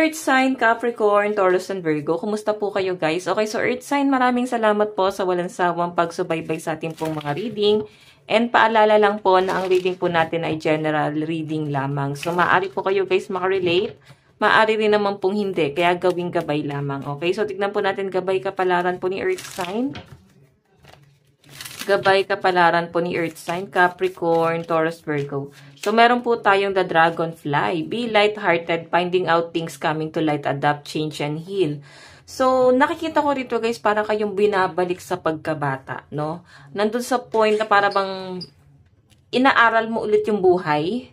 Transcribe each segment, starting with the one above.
Earth sign, Capricorn, Taurus, and Virgo. Kumusta po kayo guys? Okay, so Earth sign, maraming salamat po sa walang sawang pagsubaybay sa ating pong mga reading. And paalala lang po na ang reading po natin ay general reading lamang. So maaari po kayo guys makarelate. Maaari rin naman pong hindi. Kaya gawing gabay lamang. Okay, so tignan po natin gabay kapalaran po ni Earth sign. Gabay kapalaran po ni Earth sign, Capricorn, Taurus, Virgo. So, meron po tayong the dragonfly. Be light-hearted, finding out things coming to light, adapt, change, and heal. So, nakikita ko rito guys, para kayong binabalik sa pagkabata, no? Nandun sa point na para bang inaaral mo ulit yung buhay.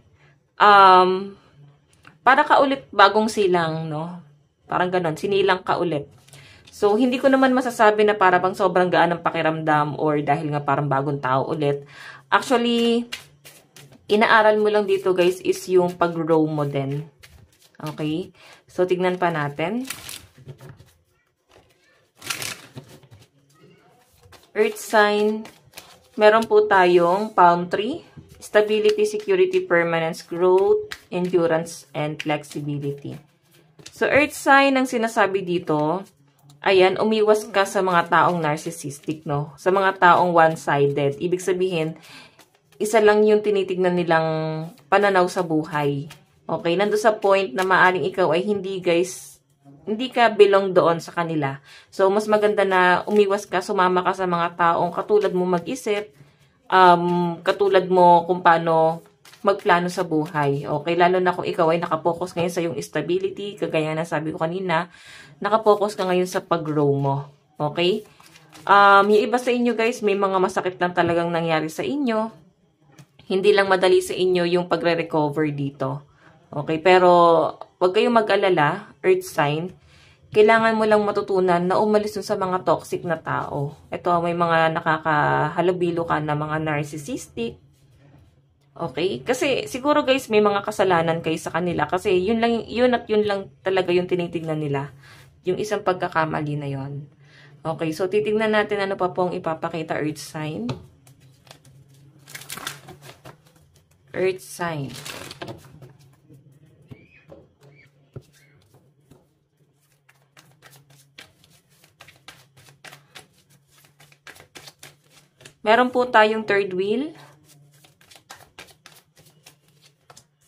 Para ka ulit bagong silang, no? Parang ganon, sinilang ka ulit. So, hindi ko naman masasabi na para bang sobrang gaan ng pakiramdam or dahil nga parang bagong tao ulit. Actually, inaaral mo lang dito guys is yung pag-grow mo din. Okay? So, tignan pa natin. Earth sign. Meron po tayong palm tree. Stability, security, permanence, growth, endurance, and flexibility. So, earth sign ang sinasabi dito, ayan, umiwas ka sa mga taong narcissistic, no? Sa mga taong one-sided. Ibig sabihin, isa lang yung tinitignan nilang pananaw sa buhay. Okay? Nando sa point na maaring ikaw ay hindi ka belong doon sa kanila. So, mas maganda na umiwas ka, sumama ka sa mga taong katulad mo mag-isip, katulad mo kung paano magplano sa buhay. Okay? Lalo na kung ikaw ay nakapokus ngayon sa yung stability, kagaya na sabi ko kanina, nakapokus ka ngayon sa pag-grow mo. Okay? Yung iba sa inyo guys, may mga masakit lang talagang nangyari sa inyo. Hindi lang madali sa inyo yung pagre-recover dito. Okay? Pero, huwag kayong mag-alala, earth sign. Kailangan mo lang matutunan na umalis sa mga toxic na tao. Ito, may mga nakakahalubilo ka na mga narcissistic. Okay? Kasi siguro guys, may mga kasalanan kayo sa kanila. Kasi yun lang talaga yung tinitignan nila. Yung isang pagkakamali na yon. Okay, so titignan natin ano pa pong ipapakita earth sign. Earth sign. Meron po tayong third wheel.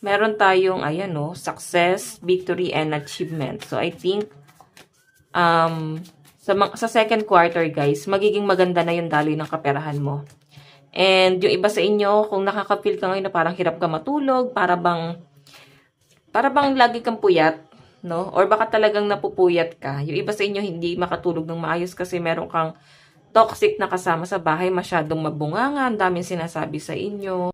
Meron tayong, ayan no, success, victory, and achievement. So, I think, sa second quarter, guys, magiging maganda na yung daloy ng kaperahan mo. And yung iba sa inyo, kung nakaka-feel ka ngayon na parang hirap ka matulog, para bang lagi kang puyat, no? Or baka talagang napupuyat ka. Yung iba sa inyo, hindi makatulog ng maayos kasi meron kang toxic na kasama sa bahay, masyadong mabunganga, ang daming sinasabi sa inyo.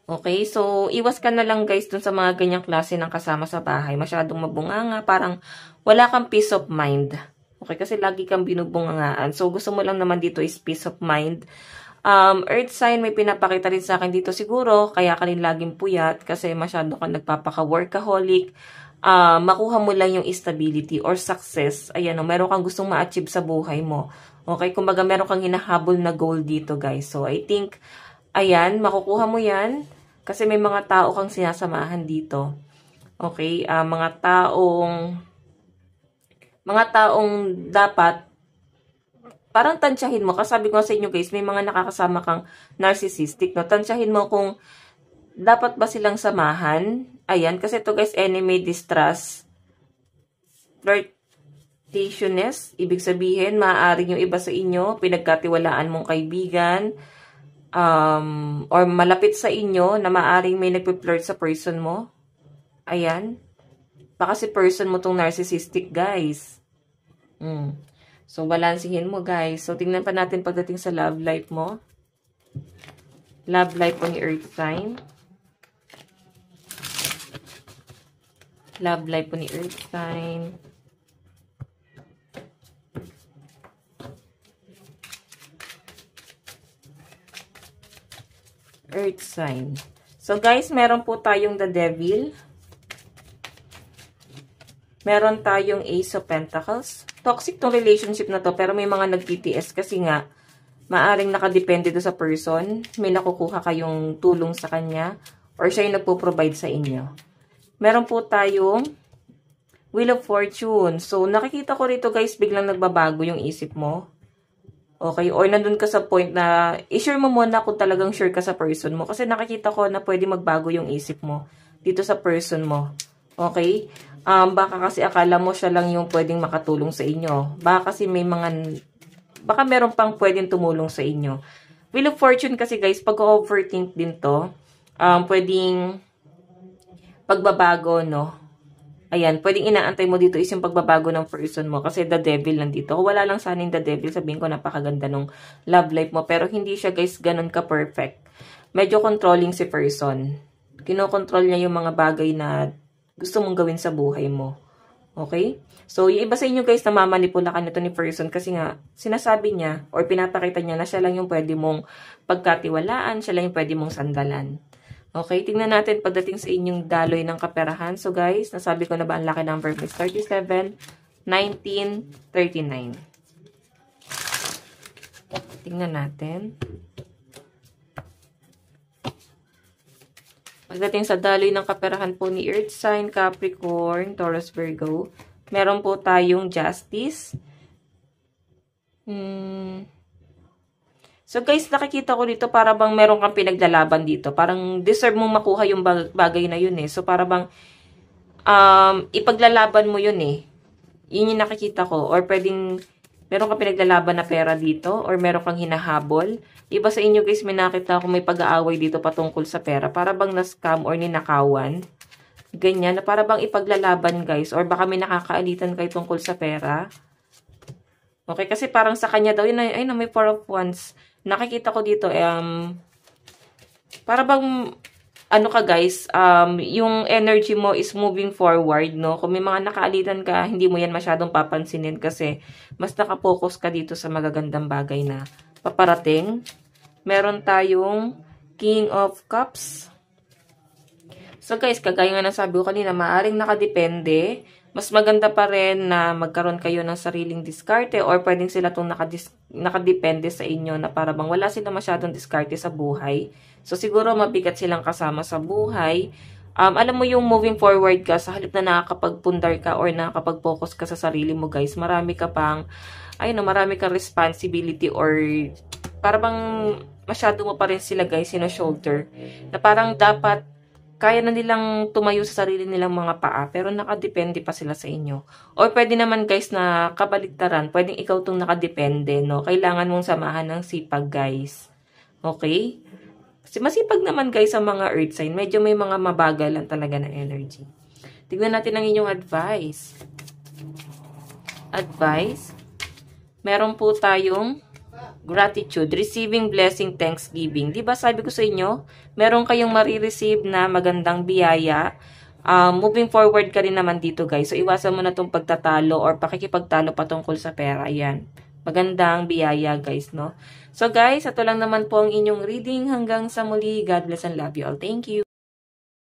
Okay, so iwas ka na lang guys dun sa mga ganyang klase ng kasama sa bahay. Masyadong mabunganga, parang wala kang peace of mind. Okay, kasi lagi kang binubungangaan. So gusto mo lang naman dito is peace of mind. Earth sign, may pinapakita rin sa akin dito siguro, kaya ka rin laging puyat kasi masyado kang nagpapaka-workaholic. Makuha mo lang yung stability or success. Ayan o, meron kang gustong ma-achieve sa buhay mo. Okay, kumbaga meron kang hinahabol na goal dito guys. So I think, ayan, makukuha mo yan kasi may mga tao kang sinasamahan dito. Okay, mga taong dapat parang tansyahin mo. Kasi sabi ko sa inyo guys, may mga nakakasama kang narcissistic, no? Tansyahin mo kung dapat ba silang samahan. Ayan, kasi ito guys, enemy, distrust, flirtatiousness. Ibig sabihin, maaaring yung iba sa inyo, pinagkatiwalaan mong kaibigan, or malapit sa inyo na maaaring may nagpe-flirt sa person mo. Ayan. Baka si person mo tong narcissistic, guys. So, balansihin mo, guys. So, tingnan pa natin pagdating sa love life mo. Love life po ni earth sign. Love life po ni earth sign. Earth sign. So, guys, meron po tayong the devil. Meron tayong Ace of Pentacles. Toxic tong relationship na to, pero may mga nag-TTS kasi nga, maaring nakadepende do sa person. May nakukuha kayong tulong sa kanya, or siya yung nagpo-provide sa inyo. Meron po tayong Wheel of Fortune. So, nakikita ko rito guys, biglang nagbabago yung isip mo. Okay? Or nandun ka sa point na, i-sure mo muna kung talagang sure ka sa person mo. Kasi nakikita ko na pwede magbago yung isip mo dito sa person mo. Okay? Baka kasi akala mo siya lang yung pwedeng makatulong sa inyo. Baka kasi baka meron pang pwedeng tumulong sa inyo. Wheel of Fortune kasi guys, pag-overthink din to, pwedeng pagbabago, no? Ayan, pwedeng inaantay mo dito is yung pagbabago ng person mo kasi the devil nandito. Kung wala lang sana yung the devil, sabihin ko napakaganda nung love life mo. Pero hindi siya guys ganun ka-perfect. Medyo controlling si person. Kinokontrol niya yung mga bagay na gusto mong gawin sa buhay mo. Okay? So, yung iba sa inyo guys, namamanipula ka nito ni person kasi nga, sinasabi niya or pinapakita niya na siya lang yung pwede mong pagkatiwalaan, siya lang yung pwede mong sandalan. Okay, tingnan natin pagdating sa inyong daloy ng kaperahan. So guys, nasabi ko na ba ang lucky number is 37, 19, 39. Tingnan natin. Pagdating sa daloy ng kaperahan po ni Earth Sign, Capricorn, Taurus, Virgo, meron po tayong Justice. So guys, nakikita ko dito para bang meron kang pinaglalaban dito. Parang deserve mong makuha yung bagay na yun eh. So para bang ipaglalaban mo yun eh. Yun yung nakikita ko. Or pwedeng meron kang pinaglalaban na pera dito or meron kang hinahabol. Iba sa inyo guys, may nakita ko may pag-aaway dito patungkol sa pera. Para bang na-scam or ninakawan. Ganyan. Na para bang ipaglalaban guys. Or baka may nakakaalitan kayo tungkol sa pera. Okay, kasi parang sa kanya daw, yun ay na may 4 of Wands. Nakikita ko dito, para bang, ano ka guys, yung energy mo is moving forward, no? Kung may mga nakaalitan ka, hindi mo yan masyadong papansinin kasi mas nakapokus ka dito sa magagandang bagay na paparating. Meron tayong King of Cups. So guys, kagaya nga ng sabi ko kanina, maaring nakadepende. Mas maganda pa rin na magkaroon kayo ng sariling diskarte or pwedeng sila itong nakadepende sa inyo na para bang wala sila masyadong diskarte sa buhay. So, siguro mabigat silang kasama sa buhay. Alam mo yung moving forward ka, sa halip na nakakapagpundar ka or nakakapag-focus ka sa sarili mo guys, marami ka pang, marami kang responsibility or para bang masyado mo pa rin sila guys shoulder na parang dapat kaya na nilang tumayo sa sarili nilang mga paa, pero nakadepende pa sila sa inyo. Or pwede naman guys na kabaligtaran, pwedeng ikaw itong nakadepende, no? Kailangan mong samahan ng sipag guys. Okay? Kasi masipag naman guys ang mga earth sign, medyo may mga mabagalan talaga na energy. Tignan natin ang inyong advice. Advice. Meron po tayong gratitude, receiving blessing, thanksgiving. Diba sabi ko sa inyo, meron kayong marireceive na magandang biyaya. Moving forward ka rin naman dito guys. So iwasan mo na itong pagtatalo or pakikipagtalo patungkol sa pera. Ayan. Magandang biyaya guys, no? So guys, ito lang naman po ang inyong reading. Hanggang sa muli. God bless and love you all. Thank you.